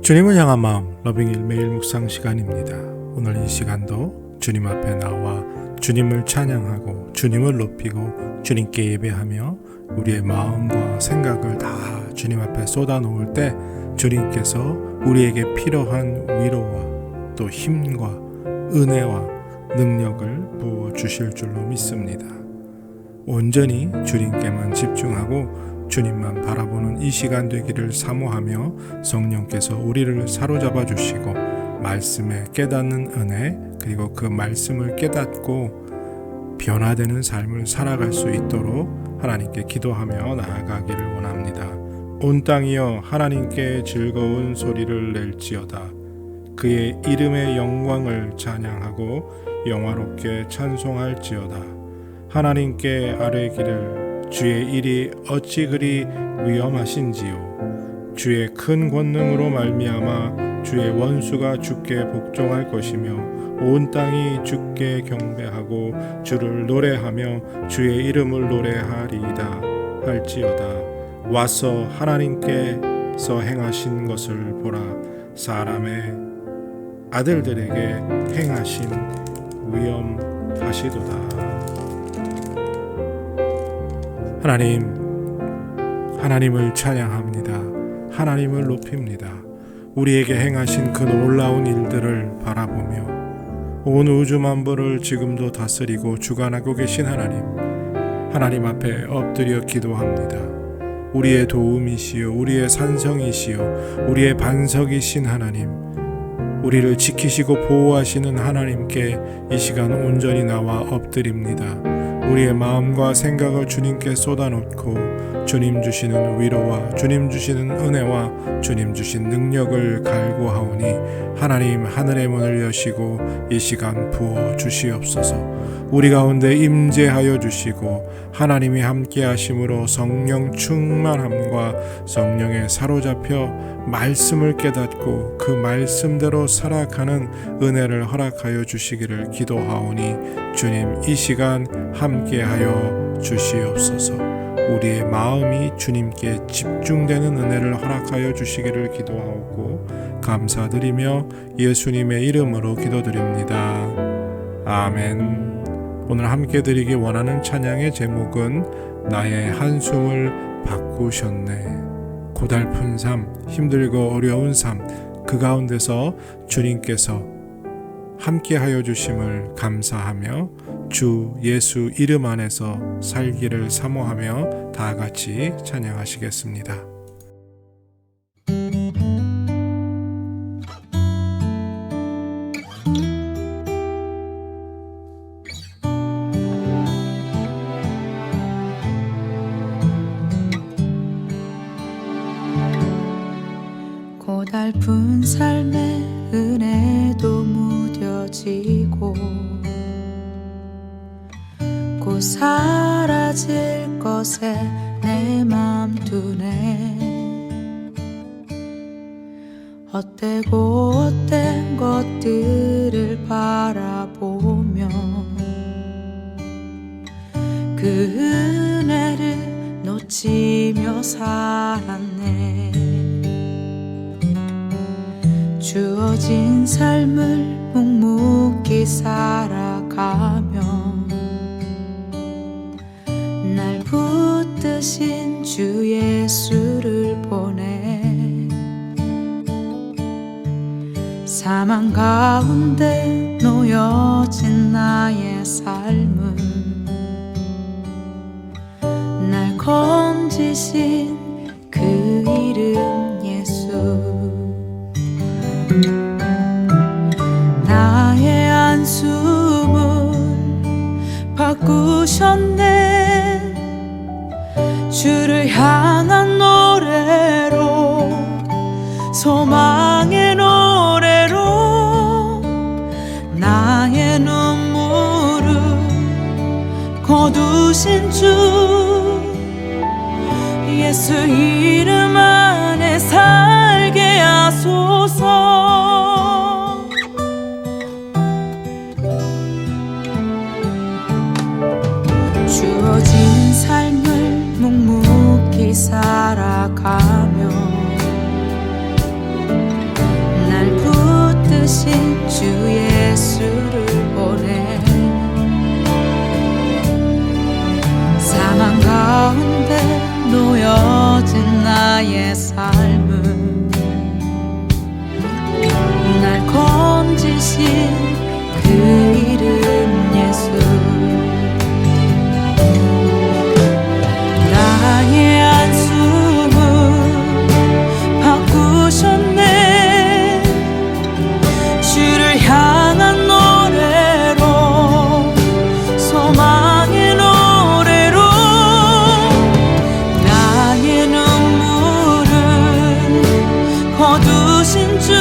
주님을 향한 마음 러빙일 매일 묵상 시간입니다. 오늘 이 시간도 주님 앞에 나와 주님을 찬양하고 주님을 높이고 주님께 예배하며 우리의 마음과 생각을 다 주님 앞에 쏟아놓을 때 주님께서 우리에게 필요한 위로와 또 힘과 은혜와 능력을 부어주실 줄로 믿습니다. 온전히 주님께만 집중하고 주님만 바라보는 이 시간 되기를 사모하며 성령께서 우리를 사로잡아 주시고 말씀에 깨닫는 은혜, 그리고 그 말씀을 깨닫고 변화되는 삶을 살아갈 수 있도록 하나님께 기도하며 나아가기를 원합니다. 온 땅이여 하나님께 즐거운 소리를 낼지어다. 그의 이름의 영광을 찬양하고 영화롭게 찬송할지어다. 하나님께 아뢰기를 주의 일이 어찌 그리 위험하신지요. 주의 큰 권능으로 말미암아 주의 원수가 주께 복종할 것이며 온 땅이 주께 경배하고 주를 노래하며 주의 이름을 노래하리이다 할지어다. 와서 하나님께서 행하신 것을 보라. 사람의 아들들에게 행하신 위엄하시도다. 하나님을 찬양합니다. 하나님을 높입니다. 우리에게 행하신 그 놀라운 일들을 바라보며 온 우주 만물을 지금도 다스리고 주관하고 계신 하나님 앞에 엎드려 기도합니다. 우리의 도움이시요 우리의 산성이시요 우리의 반석이신 하나님, 우리를 지키시고 보호하시는 하나님께 이 시간 온전히 나와 엎드립니다. 우리의 마음과 생각을 주님께 쏟아놓고 주님 주시는 위로와 주님 주시는 은혜와 주님 주신 능력을 갈구하오니 하나님 하늘의 문을 여시고 이 시간 부어 주시옵소서. 우리 가운데 임재하여 주시고 하나님이 함께 하심으로 성령 충만함과 성령에 사로잡혀 말씀을 깨닫고 그 말씀대로 살아가는 은혜를 허락하여 주시기를 기도하오니 주님 이 시간 함께하여 주시옵소서. 우리의 마음이 주님께 집중되는 은혜를 허락하여 주시기를 기도하고 감사드리며 예수님의 이름으로 기도드립니다. 아멘. 오늘 함께 드리기 원하는 찬양의 제목은 나의 한숨을 바꾸셨네. 고달픈 삶, 힘들고 어려운 삶, 그 가운데서 주님께서 함께하여 주심을 감사하며 주 예수 이름 안에서 살기를 사모하며 다 같이 찬양하시겠습니다. 고달픈 삶의 은혜도 무뎌지고 곧 사라질 것에 내 맘 두네. 헛되고 헛된 것들을 바라보며 그 은혜를 놓치며 살았네. 주어진 삶을 묵묵히 살아가며 날 붙드신 주 예수를 보내. 사망 가운데 놓여진 나의 삶은 날 건지신 그 이름 예수. 나의 한숨을 바꾸셨네. 주를 향한 노래로, 소망의 노래로 나의 눈물을 거두신 주 예수 이름 안에 살게 하소서. 주어진 삶을 묵묵히 살아가며 삶은 날 건지신 그 이름 예수 나의 한숨을 바꾸셨네 주를 향한 노래로 소망의 노래로 나의 눈물을 거두신 주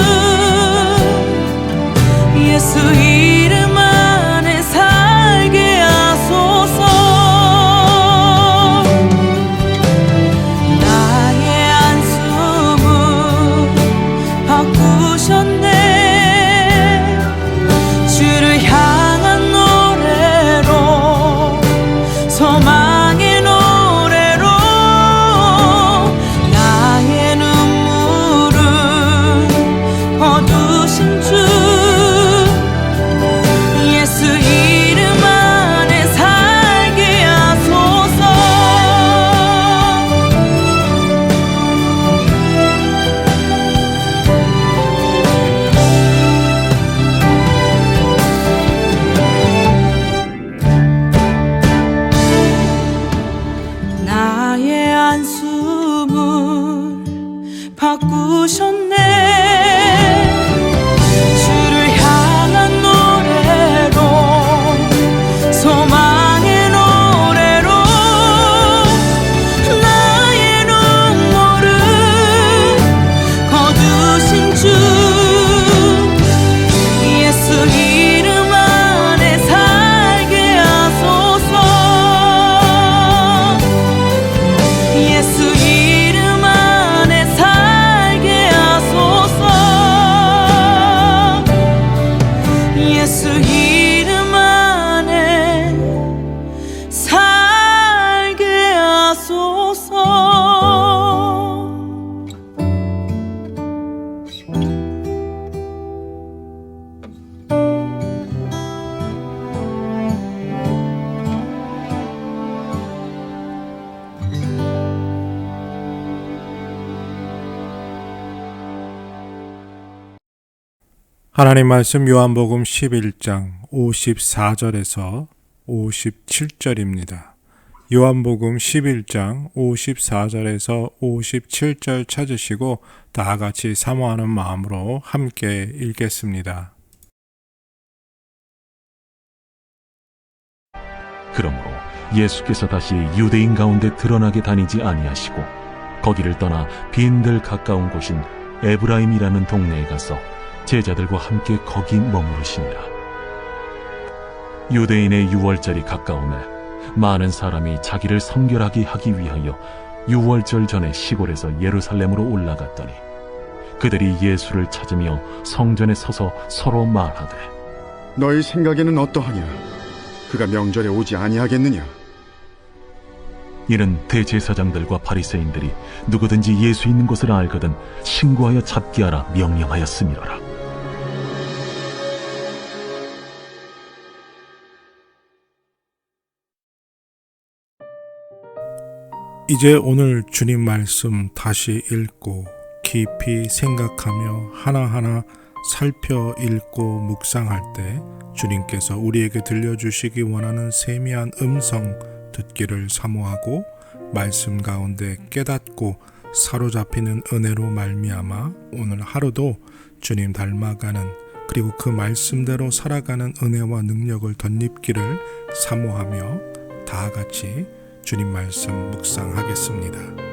예수 이름 안에 살게 하소서 나의 한숨을 바꾸셨네 주를 향한 노래로 소망의 노래로 나의 눈물을 거두신 주 예수 이름 안에 살게 하소서 나의 한숨을 바꾸셨네 주를 향한 노래로 소망의 노래로 나의 눈물을 거두신 주 예수 이름 안에 살게 하소서 예수 이름 안에 살게 하소서 예수 이름 안에 살게 하소서 하나님 말씀 요한복음 11장 54절에서 57절입니다. 요한복음 11장 54절에서 57절 찾으시고 다 같이 사모하는 마음으로 함께 읽겠습니다. 그러므로 예수께서 다시 유대인 가운데 드러나게 다니지 아니하시고 거기를 떠나 빈들 가까운 곳인 에브라임이라는 동네에 가서 제자들과 함께 거기 머무르시니라. 유대인의 유월절이 가까우매 많은 사람이 자기를 성결하게 하기 위하여 유월절 전에 시골에서 예루살렘으로 올라갔더니 그들이 예수를 찾으며 성전에 서서 서로 말하되 너희 생각에는 어떠하냐? 그가 명절에 오지 아니하겠느냐? 이는 대제사장들과 바리새인들이 누구든지 예수 있는 곳을 알거든 신고하여 잡게 하라 명령하였음이로라. 이제 오늘 주님 말씀 다시 읽고 깊이 생각하며 하나하나 살펴 읽고 묵상할 때 주님께서 우리에게 들려주시기 원하는 세미한 음성 듣기를 사모하고 말씀 가운데 깨닫고 사로잡히는 은혜로 말미암아 오늘 하루도 주님 닮아가는 그리고 그 말씀대로 살아가는 은혜와 능력을 덧입기를 사모하며 다 같이 주님 말씀 묵상하겠습니다.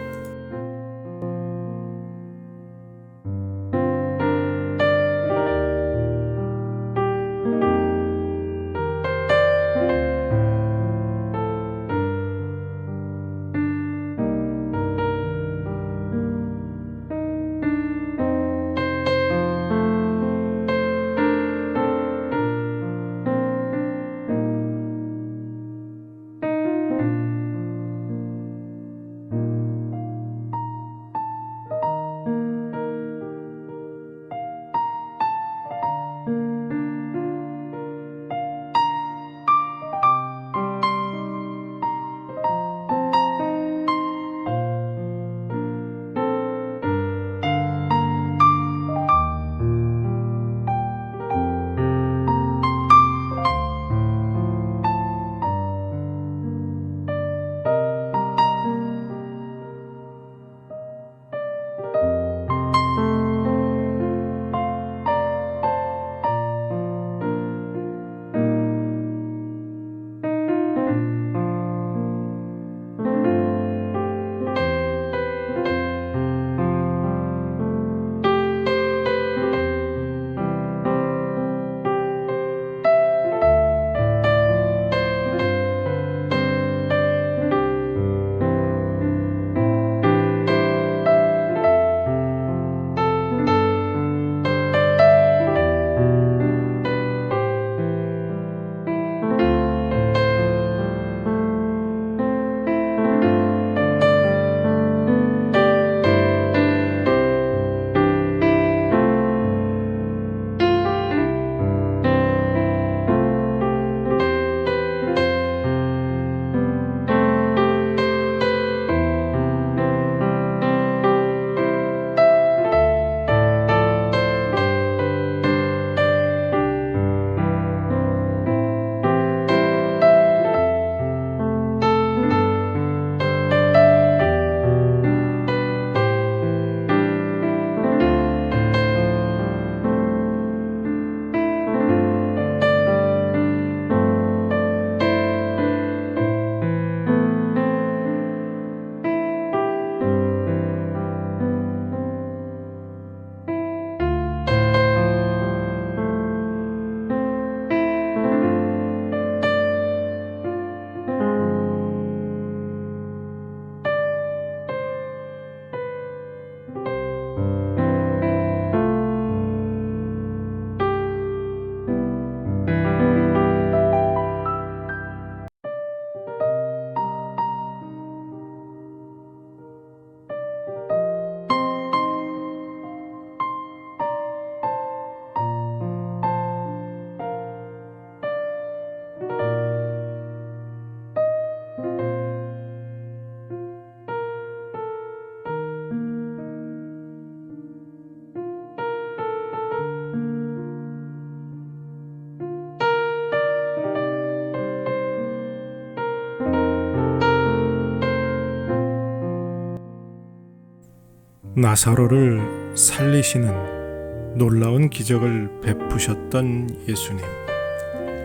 나사로를 살리시는 놀라운 기적을 베푸셨던 예수님,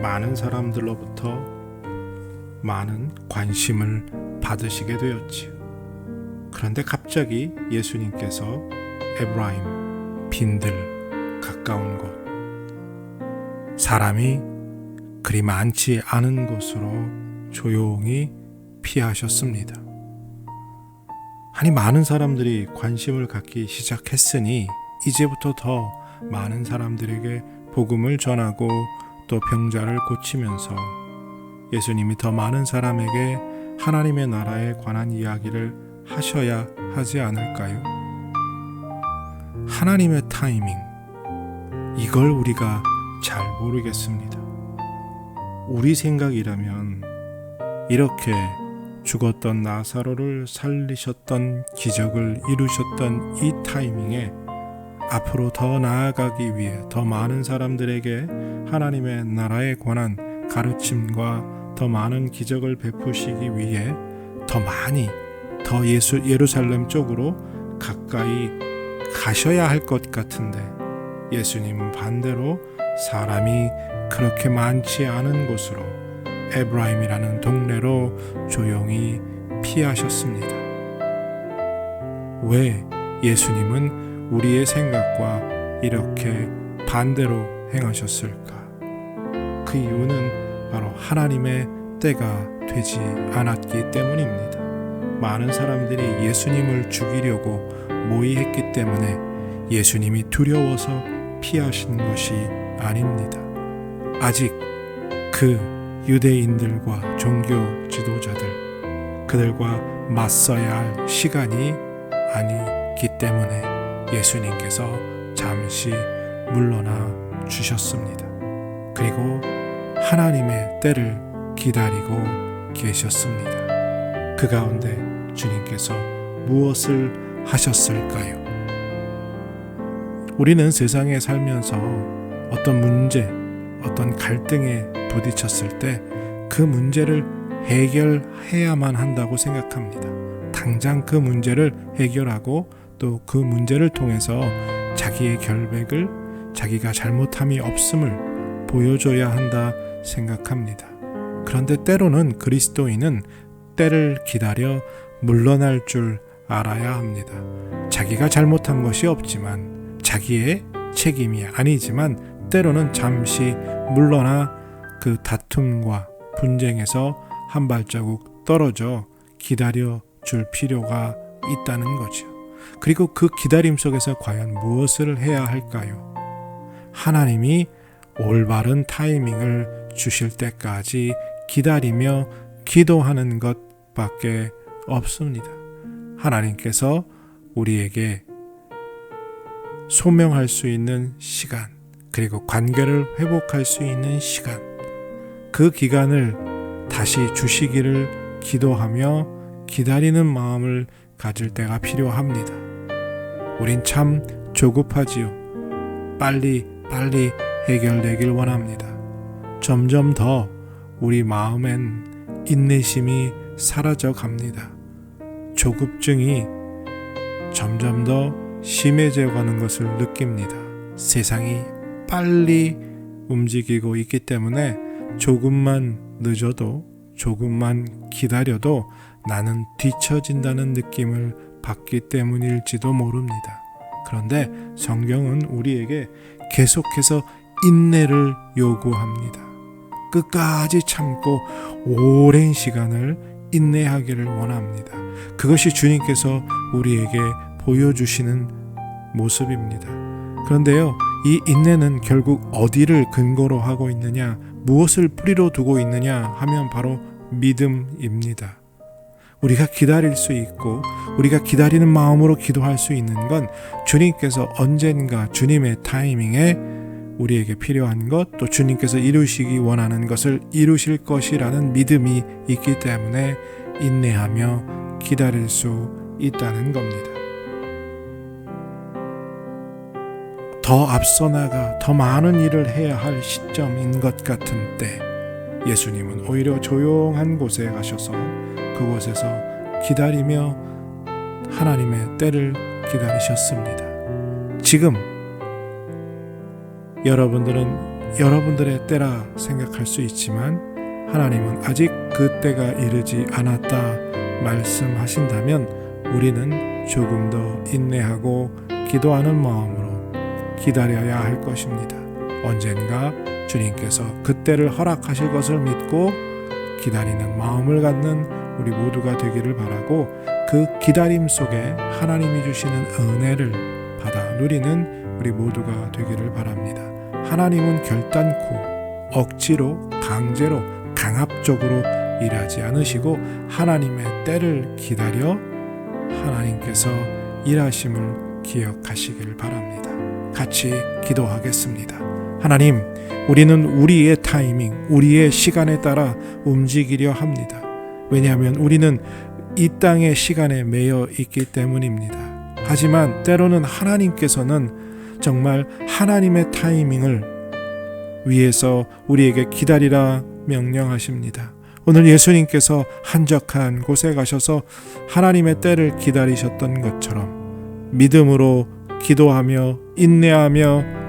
많은 사람들로부터 많은 관심을 받으시게 되었지요. 그런데 갑자기 예수님께서 에브라임, 빈들 가까운 곳, 사람이 그리 많지 않은 곳으로 조용히 피하셨습니다. 아니, 많은 사람들이 관심을 갖기 시작했으니 이제부터 더 많은 사람들에게 복음을 전하고 또 병자를 고치면서 예수님이 더 많은 사람에게 하나님의 나라에 관한 이야기를 하셔야 하지 않을까요? 하나님의 타이밍, 이걸 우리가 잘 모르겠습니다. 우리 생각이라면 이렇게 죽었던 나사로를 살리셨던 기적을 이루셨던 이 타이밍에 앞으로 더 나아가기 위해 더 많은 사람들에게 하나님의 나라에 관한 가르침과 더 많은 기적을 베푸시기 위해 더 많이 더 예루살렘 쪽으로 가까이 가셔야 할 것 같은데 예수님은 반대로 사람이 그렇게 많지 않은 곳으로 에브라임이라는 동네로 조용히 피하셨습니다. 왜 예수님은 우리의 생각과 이렇게 반대로 행하셨을까? 그 이유는 바로 하나님의 때가 되지 않았기 때문입니다. 많은 사람들이 예수님을 죽이려고 모의했기 때문에 예수님이 두려워서 피하신 것이 아닙니다. 아직 그 유대인들과 종교 지도자들, 그들과 맞서야 할 시간이 아니기 때문에 예수님께서 잠시 물러나 주셨습니다. 그리고 하나님의 때를 기다리고 계셨습니다. 그 가운데 주님께서 무엇을 하셨을까요? 우리는 세상에 살면서 어떤 문제, 어떤 갈등에 부딪혔을 때 그 문제를 해결해야만 한다고 생각합니다. 당장 그 문제를 해결하고 또 그 문제를 통해서 자기의 결백을, 자기가 잘못함이 없음을 보여줘야 한다 생각합니다. 그런데 때로는 그리스도인은 때를 기다려 물러날 줄 알아야 합니다. 자기가 잘못한 것이 없지만, 자기의 책임이 아니지만 때로는 잠시 물러나 그 다툼과 분쟁에서 한 발자국 떨어져 기다려 줄 필요가 있다는 거죠. 그리고 그 기다림 속에서 과연 무엇을 해야 할까요? 하나님이 올바른 타이밍을 주실 때까지 기다리며 기도하는 것밖에 없습니다. 하나님께서 우리에게 소명할 수 있는 시간, 그리고 관계를 회복할 수 있는 시간, 그 기간을 다시 주시기를 기도하며 기다리는 마음을 가질 때가 필요합니다. 우린 참 조급하지요. 빨리 해결되길 원합니다. 점점 더 우리 마음엔 인내심이 사라져 갑니다. 조급증이 점점 더 심해져 가는 것을 느낍니다. 세상이 빨리 움직이고 있기 때문에 조금만 늦어도, 조금만 기다려도 나는 뒤처진다는 느낌을 받기 때문일지도 모릅니다. 그런데 성경은 우리에게 계속해서 인내를 요구합니다. 끝까지 참고 오랜 시간을 인내하기를 원합니다. 그것이 주님께서 우리에게 보여주시는 모습입니다. 그런데요, 이 인내는 결국 어디를 근거로 하고 있느냐, 무엇을 뿌리로 두고 있느냐 하면 바로 믿음입니다. 우리가 기다릴 수 있고 우리가 기다리는 마음으로 기도할 수 있는 건 주님께서 언젠가 주님의 타이밍에 우리에게 필요한 것, 또 주님께서 이루시기 원하는 것을 이루실 것이라는 믿음이 있기 때문에 인내하며 기다릴 수 있다는 겁니다. 더 앞서 나가 더 많은 일을 해야 할 시점인 것 같은 때 예수님은 오히려 조용한 곳에 가셔서 그곳에서 기다리며 하나님의 때를 기다리셨습니다. 지금 여러분들은 여러분들의 때라 생각할 수 있지만 하나님은 아직 그 때가 이르지 않았다 말씀하신다면 우리는 조금 더 인내하고 기도하는 마음으로 기다려야 할 것입니다. 언젠가 주님께서 그때를 허락하실 것을 믿고 기다리는 마음을 갖는 우리 모두가 되기를 바라고, 그 기다림 속에 하나님이 주시는 은혜를 받아 누리는 우리 모두가 되기를 바랍니다. 하나님은 결단코 억지로 강제로 강압적으로 일하지 않으시고 하나님의 때를 기다려 하나님께서 일하심을 기억하시길 바랍니다. 같이 기도하겠습니다. 하나님, 우리는 우리의 타이밍, 우리의 시간에 따라 움직이려 합니다. 왜냐하면 우리는 이 땅의 시간에 매여 있기 때문입니다. 하지만 때로는 하나님께서는 정말 하나님의 타이밍을 위해서 우리에게 기다리라 명령하십니다. 오늘 예수님께서 한적한 곳에 가셔서 하나님의 때를 기다리셨던 것처럼 믿음으로 기도하며 인내하며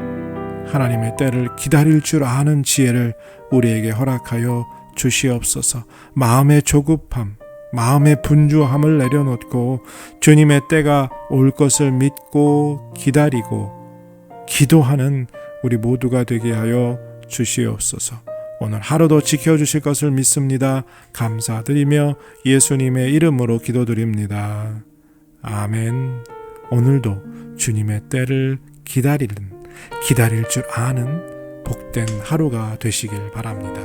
하나님의 때를 기다릴 줄 아는 지혜를 우리에게 허락하여 주시옵소서. 마음의 조급함, 마음의 분주함을 내려놓고 주님의 때가 올 것을 믿고 기다리고 기도하는 우리 모두가 되게 하여 주시옵소서. 오늘 하루도 지켜주실 것을 믿습니다. 감사드리며 예수님의 이름으로 기도드립니다. 아멘. 오늘도 주님의 때를 기다릴 줄 아는 복된 하루가 되시길 바랍니다.